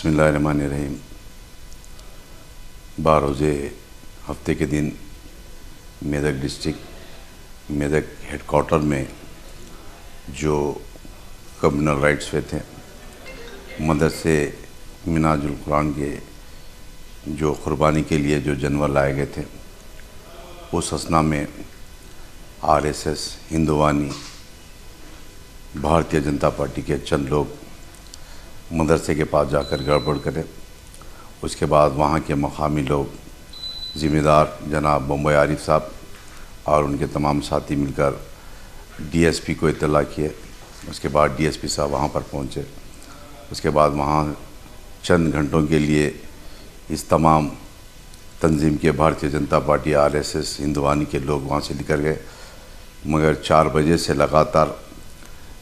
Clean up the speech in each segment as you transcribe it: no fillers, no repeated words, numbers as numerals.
बिस्मिल्लाहिर्रहमानिर्रहीम। 12 रोज़े हफ्ते के दिन मेदक डिस्ट्रिक्ट मेदक हेडक्वार्टर में जो कम्युनल राइट्स पे थे, मदरसे मिनाजुल कुरान के जो क़ुरबानी के लिए जो जानवर लाए गए थे, उस असना में आरएसएस हिंदुवानी भारतीय जनता पार्टी के चंद लोग मदरसे के पास जाकर गड़बड़ करें। उसके बाद वहाँ के मकामी लोग, ज़िम्मेदार जनाब बम्बई आरिफ साहब और उनके तमाम साथी मिलकर डीएसपी को इत्तला किए। उसके बाद डीएसपी साहब वहाँ पर पहुँचे। उसके बाद वहाँ चंद घंटों के लिए इस तमाम तंजीम के भारतीय जनता पार्टी आरएसएस हिंदुवानी के लोग वहाँ से निकल गए, मगर 4 बजे से लगातार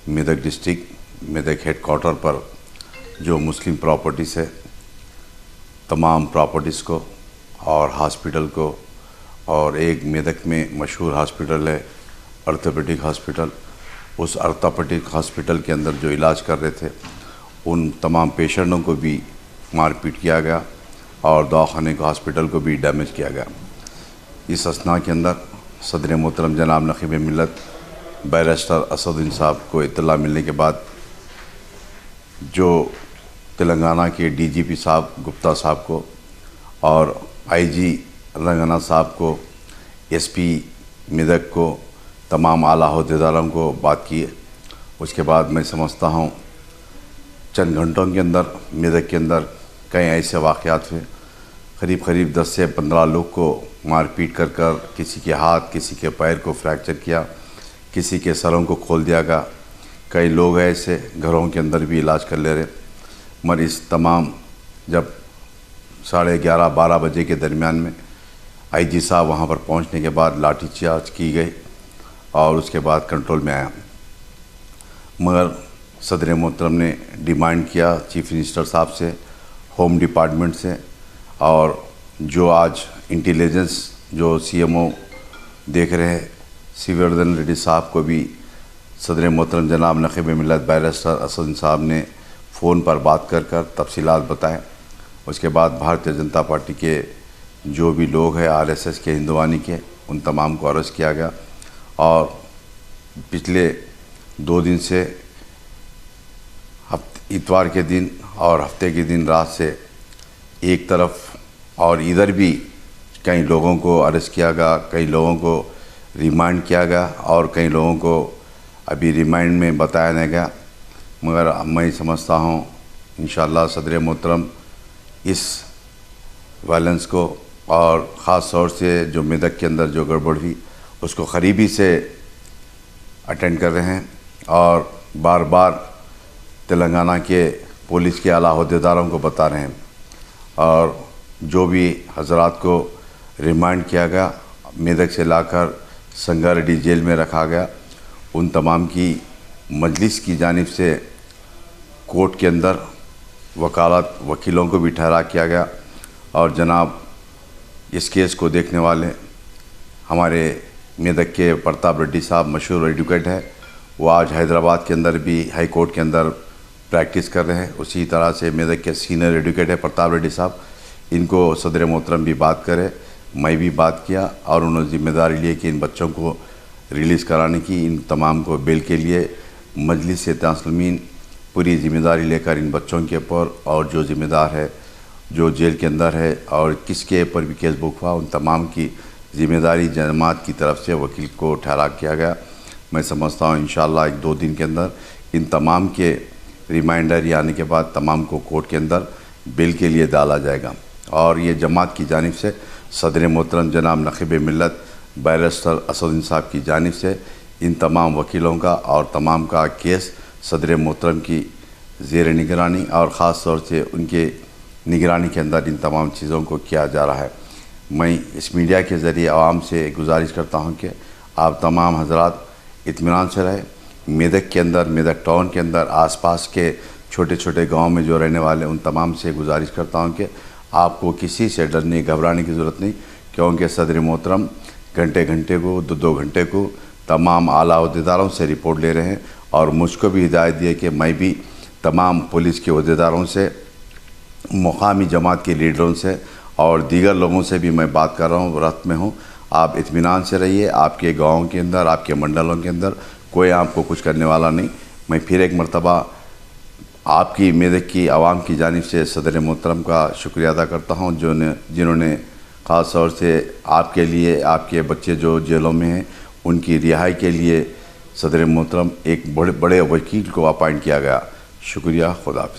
मेदक डिस्ट्रिक्ट मेदक हेडक्वार्टर पर जो मुस्लिम प्रॉपर्टीज़ है, तमाम प्रॉपर्टीज़ को और हॉस्पिटल को, और एक मेदक में मशहूर हॉस्पिटल है ऑर्थोपेडिक हॉस्पिटल, उस ऑर्थोपेडिक हॉस्पिटल के अंदर जो इलाज कर रहे थे उन तमाम पेशेंटों को भी मारपीट किया गया और दवाखाने को, हॉस्पिटल को भी डैमेज किया गया। इस असना के अंदर सदर मोहतरम जनाब नक़ीब मिल्लत बैरिस्टर असदुद्दीन साहब को इत्तला मिलने के बाद जो तेलंगाना के डीजीपी साहब गुप्ता साहब को और आईजी तेलंगाना साहब को, एसपी मेदक को, तमाम आला अहदेदारों को बात की। उसके बाद मैं समझता हूँ चंद घंटों के अंदर मेदक के अंदर कई ऐसे वाक़यात हुए, करीब 10 से 15 लोग को मारपीट कर किसी के हाथ, किसी के पैर को फ्रैक्चर किया, किसी के सरों को खोल दिया गया। कई लोग ऐसे घरों के अंदर भी इलाज कर ले रहे, मगर इस तमाम जब 11:30-12 बजे के दरमियान में आईजी साहब वहाँ पर पहुँचने के बाद लाठीचार्ज की गई और उसके बाद कंट्रोल में आया। मगर सदर मोहतरम ने डिमांड किया चीफ मिनिस्टर साहब से, होम डिपार्टमेंट से, और जो आज इंटेलिजेंस जो सीएमओ देख रहे हैं सिवर्धन रेड्डी साहब को भी सदर मोहतरम जनाब नक़ीब मिल्लत बैरिस्टर असदुद्दीन साहब ने फ़ोन पर बात कर तफसीलात बताएँ। उसके बाद भारतीय जनता पार्टी के जो भी लोग हैं आरएसएस के हिंदुवानी के, उन तमाम को अरेस्ट किया गया। और पिछले 2 दिन से इतवार के दिन और हफ्ते के दिन रात से एक तरफ और इधर भी कई लोगों को अरेस्ट किया गया, कई लोगों को रिमांड किया गया और कई लोगों को अभी रिमांड में बताया नहीं गया। मगर मैं समझता हूँ इंशाअल्लाह सदर मोहतरम इस वायलेंस को और ख़ास तौर से जो मेदक के अंदर जो गड़बड़ हुई उसको करीबी से अटेंड कर रहे हैं और बार बार तेलंगाना के पुलिस के आला अहदेदारों को बता रहे हैं। और जो भी हजरात को रिमांड किया गया, मेदक से लाकर संगारेड्डी जेल में रखा गया, उन तमाम की मजलिस की जानिब से कोर्ट के अंदर वकालत वकीलों को भी ठहरा किया गया। और जनाब इस केस को देखने वाले हमारे मेदक के प्रताप रेड्डी साहब मशहूर एडवोकेट है, वो आज हैदराबाद के अंदर भी हाई कोर्ट के अंदर प्रैक्टिस कर रहे हैं। उसी तरह से मेदक के सीनियर एडवोकेट है प्रताप रेड्डी साहब, इनको सदर मोहतरम भी बात करे, मैं भी बात किया और उन्होंने जिम्मेदारी ली कि इन बच्चों को रिलीज़ कराने की, इन तमाम को बेल के लिए मजलिस इत्तेहाद-ए-मुस्लिमीन पूरी ज़िम्मेदारी लेकर इन बच्चों के ऊपर, और जो ज़िम्मेदार है जो जेल के अंदर है और किसके ऊपर भी केस बुक हुआ, उन तमाम की ज़िम्मेदारी जमात की तरफ से वकील को ठहरा किया गया। मैं समझता हूँ इंशाअल्लाह 1-2 दिन के अंदर इन तमाम के रिमाइंडर आने के बाद तमाम को कोर्ट के अंदर बेल के लिए डाला जाएगा। और ये जमात की जानिब से सदर मोहतरम जनाब नक़ीब मिल्लत बैरिस्टर असदुद्दीन साहब की जानिब से इन तमाम वकीलों का और तमाम का केस सदर मोहतरम की ज़ेर निगरानी और ख़ास तौर से उनके निगरानी के अंदर इन तमाम चीज़ों को किया जा रहा है। मैं इस मीडिया के ज़रिए आवाम से गुजारिश करता हूँ कि आप तमाम हजरात इत्मीनान से रहें। मेदक के अंदर, मेदक टाउन के अंदर, आसपास के छोटे छोटे गांव में जो रहने वाले उन तमाम से गुजारिश करता हूँ कि आपको किसी से डरने घबराने की ज़रूरत नहीं, क्योंकि सदर मोहतरम घंटे को 2 घंटे को तमाम आला अहदेदारों से रिपोर्ट ले रहे हैं और मुझको भी हिदायत दी है कि मैं भी तमाम पुलिस के अहदेदारों से मुकामी जमात के लीडरों से और दीगर लोगों से भी मैं बात कर रहा हूँ, रब्त में हूँ। आप इत्मीनान से रहिए, आपके गाँव के अंदर, आपके मंडलों के अंदर कोई आपको कुछ करने वाला नहीं। मैं फिर एक मरतबा आपकी मेदक की आवाम की जानिब से सदर मोहतरम का शुक्रिया अदा करता हूँ, जिन्होंने ख़ास तौर से आपके लिए, आपके बच्चे जो जेलों में हैं उनकी रिहाई के लिए सदर मोहतरम एक बड़े वकील को अपॉइंट किया गया। शुक्रिया। खुदा हाफ़िज़।